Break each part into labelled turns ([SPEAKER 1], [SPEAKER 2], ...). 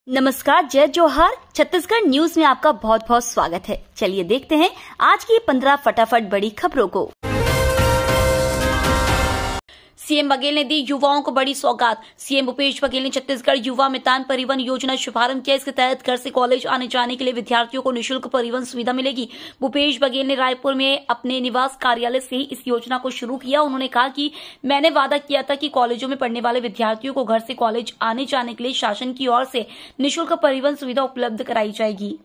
[SPEAKER 1] नमस्कार, जय जोहार। छत्तीसगढ़ न्यूज में आपका बहुत बहुत स्वागत है। चलिए देखते हैं आज की 15 फटाफट बड़ी खबरों को। सीएम बघेल ने दी युवाओं को बड़ी सौगात। सीएम भूपेश बघेल ने छत्तीसगढ़ युवा मितान परिवहन योजना शुभारंभ किया। इसके तहत घर से कॉलेज आने जाने के लिए विद्यार्थियों को निःशुल्क परिवहन सुविधा मिलेगी। भूपेश बघेल ने रायपुर में अपने निवास कार्यालय से ही इस योजना को शुरू किया। उन्होंने कहा कि मैंने वादा किया था कि कॉलेजों में पढ़ने वाले विद्यार्थियों को घर से कॉलेज आने जाने के लिए शासन की ओर से निःशुल्क परिवहन सुविधा उपलब्ध कराई जाएगी।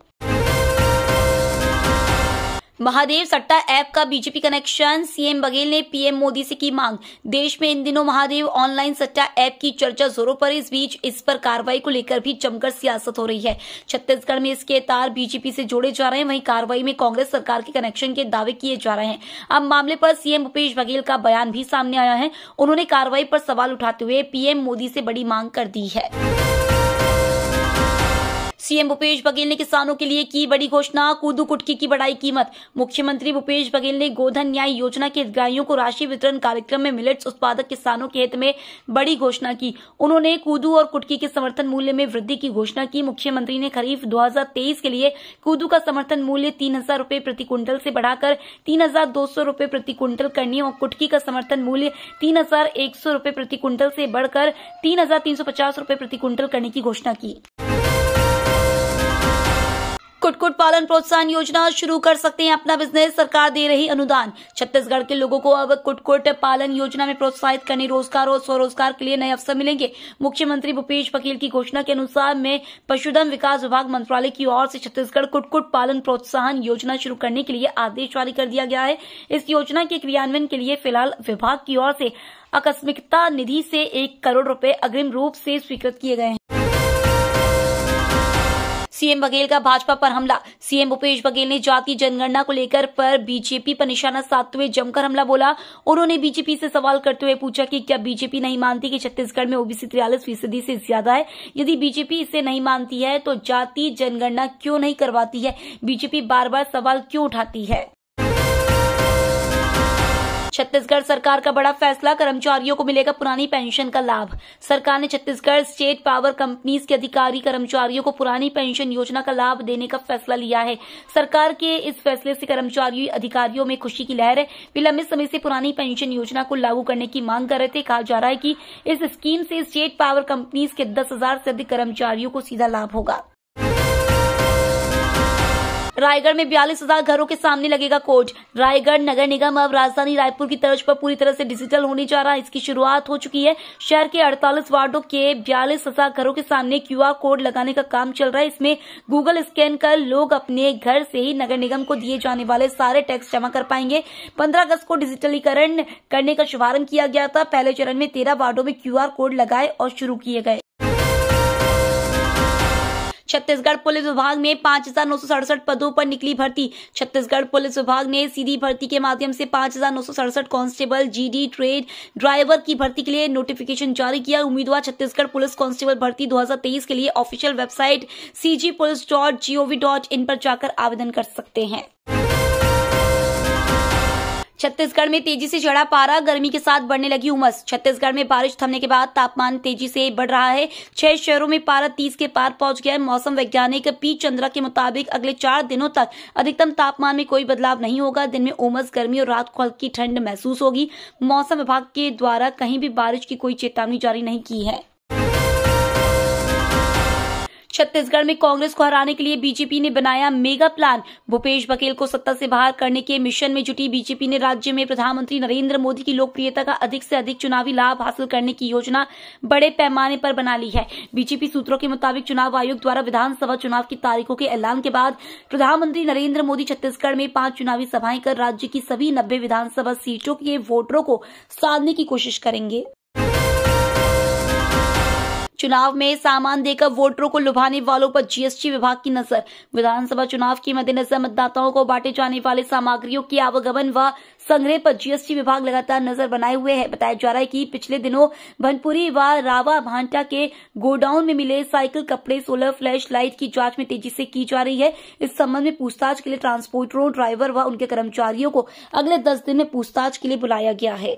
[SPEAKER 1] महादेव सट्टा ऐप का बीजेपी कनेक्शन। सीएम बघेल ने पीएम मोदी से की मांग। देश में इन दिनों महादेव ऑनलाइन सट्टा ऐप की चर्चा जोरों पर। इस बीच इस पर कार्रवाई को लेकर भी जमकर सियासत हो रही है। छत्तीसगढ़ में इसके तार बीजेपी से जोड़े जा रहे हैं, वहीं कार्रवाई में कांग्रेस सरकार के कनेक्शन के दावे किए जा रहे हैं। अब मामले पर सीएम भूपेश बघेल का बयान भी सामने आया है। उन्होंने कार्रवाई पर सवाल उठाते हुए पीएम मोदी से बड़ी मांग कर दी है। सीएम भूपेश बघेल ने किसानों के लिए की बड़ी घोषणा। कूदू कुटकी की बढ़ाई कीमत। मुख्यमंत्री भूपेश बघेल ने गोधन न्याय योजना के हितग्राहियों को राशि वितरण कार्यक्रम में मिलेट्स उत्पादक किसानों के हित में बड़ी घोषणा की। उन्होंने कूदू और कुटकी के समर्थन मूल्य में वृद्धि की घोषणा की। मुख्यमंत्री ने खरीफ 2023 के लिए कूदू का समर्थन मूल्य 3,000 रूपये प्रति क्विंटल से बढ़ाकर 3,200 रूपये प्रति क्विंटल करने और कुटकी का समर्थन मूल्य 3,100 रूपये प्रति क्विंटल से बढ़कर 3,350 रूपये प्रति क्विंटल करने की घोषणा की। कुक्कुट पालन प्रोत्साहन योजना शुरू कर सकते हैं अपना बिजनेस, सरकार दे रही अनुदान। छत्तीसगढ़ के लोगों को अब कुक्कुट पालन योजना में प्रोत्साहित करने, रोजगार और स्वरोजगार के लिए नए अवसर मिलेंगे। मुख्यमंत्री भूपेश बघेल की घोषणा के अनुसार में पशुधन विकास विभाग मंत्रालय की ओर से छत्तीसगढ़ कुक्कुट पालन प्रोत्साहन योजना शुरू करने के लिए आदेश जारी कर दिया गया है। इस योजना के क्रियान्वयन के लिए फिलहाल विभाग की ओर से आकस्मिकता निधि से 1 करोड़ रूपये अग्रिम रूप से स्वीकृत किए गए हैं। सीएम बघेल का भाजपा पर हमला। सीएम भूपेश बघेल ने जातीय जनगणना को लेकर पर बीजेपी पर निशाना साधते हुए जमकर हमला बोला। उन्होंने बीजेपी से सवाल करते हुए पूछा कि क्या बीजेपी नहीं मानती कि छत्तीसगढ़ में ओबीसी 43% से ज्यादा है। यदि बीजेपी इसे नहीं मानती है तो जातीय जनगणना क्यों नहीं करवाती है। बीजेपी बार बार सवाल क्यों उठाती है। छत्तीसगढ़ सरकार का बड़ा फैसला, कर्मचारियों को मिलेगा पुरानी पेंशन का लाभ। सरकार ने छत्तीसगढ़ स्टेट पावर कंपनीज के अधिकारी कर्मचारियों को पुरानी पेंशन योजना का लाभ देने का फैसला लिया है। सरकार के इस फैसले से कर्मचारी अधिकारियों में खुशी की लहर है। वे लंबे समय से पुरानी पेंशन योजना को लागू करने की मांग कर रहे थे। कहा जा रहा है कि इस स्कीम से स्टेट पावर कंपनीज के 10,000 से अधिक कर्मचारियों को सीधा लाभ होगा। रायगढ़ में 42,000 घरों के सामने लगेगा कोड। रायगढ़ नगर निगम अब राजधानी रायपुर की तर्ज पर पूरी तरह से डिजिटल होने जा रहा है। इसकी शुरुआत हो चुकी है। शहर के 48 वार्डों के 42,000 घरों के सामने QR कोड लगाने का काम चल रहा है। इसमें गूगल स्कैन कर लोग अपने घर से ही नगर निगम को दिए जाने वाले सारे टैक्स जमा कर पाएंगे। 15 अगस्त को डिजिटलीकरण करने का शुभारंभ किया गया था। पहले चरण में 13 वार्डों में QR कोड लगाए और शुरू किए गए। छत्तीसगढ़ पुलिस विभाग में 5,967 पदों पर निकली भर्ती। छत्तीसगढ़ पुलिस विभाग ने सीधी भर्ती के माध्यम से 5,967 कांस्टेबल, GD, ट्रेड ड्राइवर की भर्ती के लिए नोटिफिकेशन जारी किया। उम्मीदवार छत्तीसगढ़ पुलिस कांस्टेबल भर्ती 2023 के लिए ऑफिशियल वेबसाइट cgpolice.gov.in पर जाकर आवेदन कर सकते हैं। छत्तीसगढ़ में तेजी से चढ़ा पारा, गर्मी के साथ बढ़ने लगी उमस। छत्तीसगढ़ में बारिश थमने के बाद तापमान तेजी से बढ़ रहा है। 6 शहरों में पारा 30 के पार पहुंच गया है। मौसम वैज्ञानिक पी चंद्रा के मुताबिक अगले 4 दिनों तक अधिकतम तापमान में कोई बदलाव नहीं होगा। दिन में उमस, गर्मी और रात को हल्की ठंड महसूस होगी। मौसम विभाग के द्वारा कहीं भी बारिश की कोई चेतावनी जारी नहीं की है। छत्तीसगढ़ में कांग्रेस को हराने के लिए बीजेपी ने बनाया मेगा प्लान। भूपेश बघेल को सत्ता से बाहर करने के मिशन में जुटी बीजेपी ने राज्य में प्रधानमंत्री नरेंद्र मोदी की लोकप्रियता का अधिक से अधिक चुनावी लाभ हासिल करने की योजना बड़े पैमाने पर बना ली है। बीजेपी सूत्रों के मुताबिक चुनाव आयोग द्वारा विधानसभा चुनाव की तारीखों के ऐलान के बाद प्रधानमंत्री नरेंद्र मोदी छत्तीसगढ़ में 5 चुनावी सभाएं कर राज्य की सभी 90 विधानसभा सीटों के वोटरों को साधने की कोशिश करेंगे। चुनाव में सामान देकर वोटरों को लुभाने वालों पर जीएसटी विभाग की नजर। विधानसभा चुनाव के मद्देनजर मतदाताओं को बांटे जाने वाले सामग्रियों की आवागमन व संग्रह पर जीएसटी विभाग लगातार नजर बनाए हुए है। बताया जा रहा है कि पिछले दिनों भनपुरी व रावा भांटा के गोडाउन में मिले साइकिल, कपड़े, सोलर फ्लैश लाइट की जांच में तेजी से की जा रही है। इस संबंध में पूछताछ के लिए ट्रांसपोर्टरों, ड्राइवर व उनके कर्मचारियों को अगले 10 दिन में पूछताछ के लिए बुलाया गया है।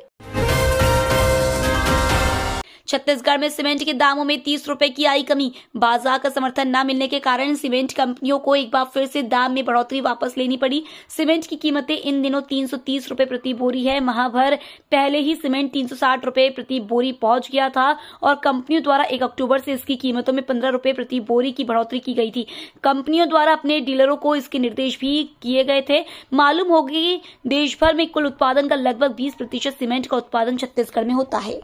[SPEAKER 1] छत्तीसगढ़ में सीमेंट के दामों में 30 रुपए की आई कमी। बाजार का समर्थन न मिलने के कारण सीमेंट कंपनियों को एक बार फिर से दाम में बढ़ोतरी वापस लेनी पड़ी। सीमेंट की कीमतें इन दिनों 330 रुपए प्रति बोरी है। माह भर पहले ही सीमेंट 360 रुपए प्रति बोरी पहुंच गया था और कंपनियों द्वारा 1 अक्टूबर से इसकी कीमतों में 15 रुपए प्रति बोरी की बढ़ोतरी की गई थी। कंपनियों द्वारा अपने डीलरों को इसके निर्देश भी किए गए थे। मालूम होगा कि देश भर में कुल उत्पादन का लगभग 20% सीमेंट का उत्पादन छत्तीसगढ़ में होता है।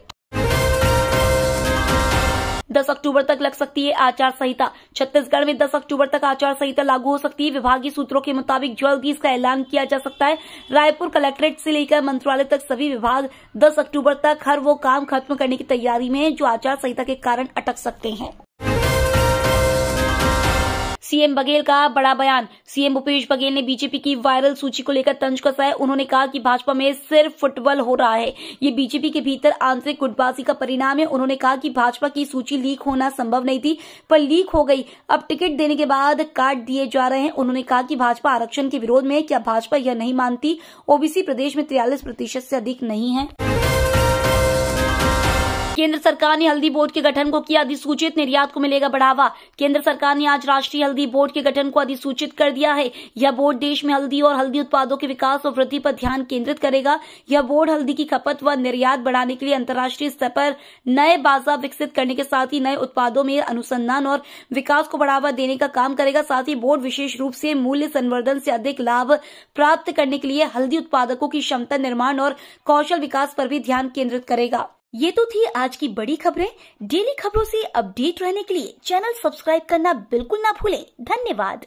[SPEAKER 1] 10 अक्टूबर तक लग सकती है आचार संहिता। छत्तीसगढ़ में 10 अक्टूबर तक आचार संहिता लागू हो सकती है। विभागीय सूत्रों के मुताबिक जल्द ही इसका ऐलान किया जा सकता है। रायपुर कलेक्ट्रेट से लेकर मंत्रालय तक सभी विभाग 10 अक्टूबर तक हर वो काम खत्म करने की तैयारी में है जो आचार संहिता के कारण अटक सकते हैं। सीएम बघेल का बड़ा बयान। सीएम भूपेश बघेल ने बीजेपी की वायरल सूची को लेकर तंज कसा है। उन्होंने कहा कि भाजपा में सिर्फ फुटबॉल हो रहा है, ये बीजेपी के भीतर आंतरिक गुटबाजी का परिणाम है। उन्होंने कहा कि भाजपा की सूची लीक होना संभव नहीं थी, पर लीक हो गई। अब टिकट देने के बाद काट दिए जा रहे हैं। उन्होंने कहा कि भाजपा आरक्षण के विरोध में है। क्या भाजपा यह नहीं मानती ओबीसी प्रदेश में 43% से अधिक नहीं है? केंद्र सरकार ने हल्दी बोर्ड के गठन को किया अधिसूचित। निर्यात को मिलेगा बढ़ावा। केंद्र सरकार ने आज राष्ट्रीय हल्दी बोर्ड के गठन को अधिसूचित कर दिया है। यह बोर्ड देश में हल्दी और हल्दी उत्पादों के विकास और वृद्धि पर ध्यान केंद्रित करेगा। यह बोर्ड हल्दी की खपत व निर्यात बढ़ाने के लिए अंतर्राष्ट्रीय स्तर पर नए बाजार विकसित करने के साथ ही नए उत्पादों में अनुसंधान और विकास को बढ़ावा देने का काम करेगा। साथ ही बोर्ड विशेष रूप से मूल्य संवर्धन से अधिक लाभ प्राप्त करने के लिए हल्दी उत्पादकों की क्षमता निर्माण और कौशल विकास पर भी ध्यान केंद्रित करेगा। ये तो थी आज की बड़ी खबरें। डेली खबरों से अपडेट रहने के लिए चैनल सब्सक्राइब करना बिल्कुल ना भूलें। धन्यवाद।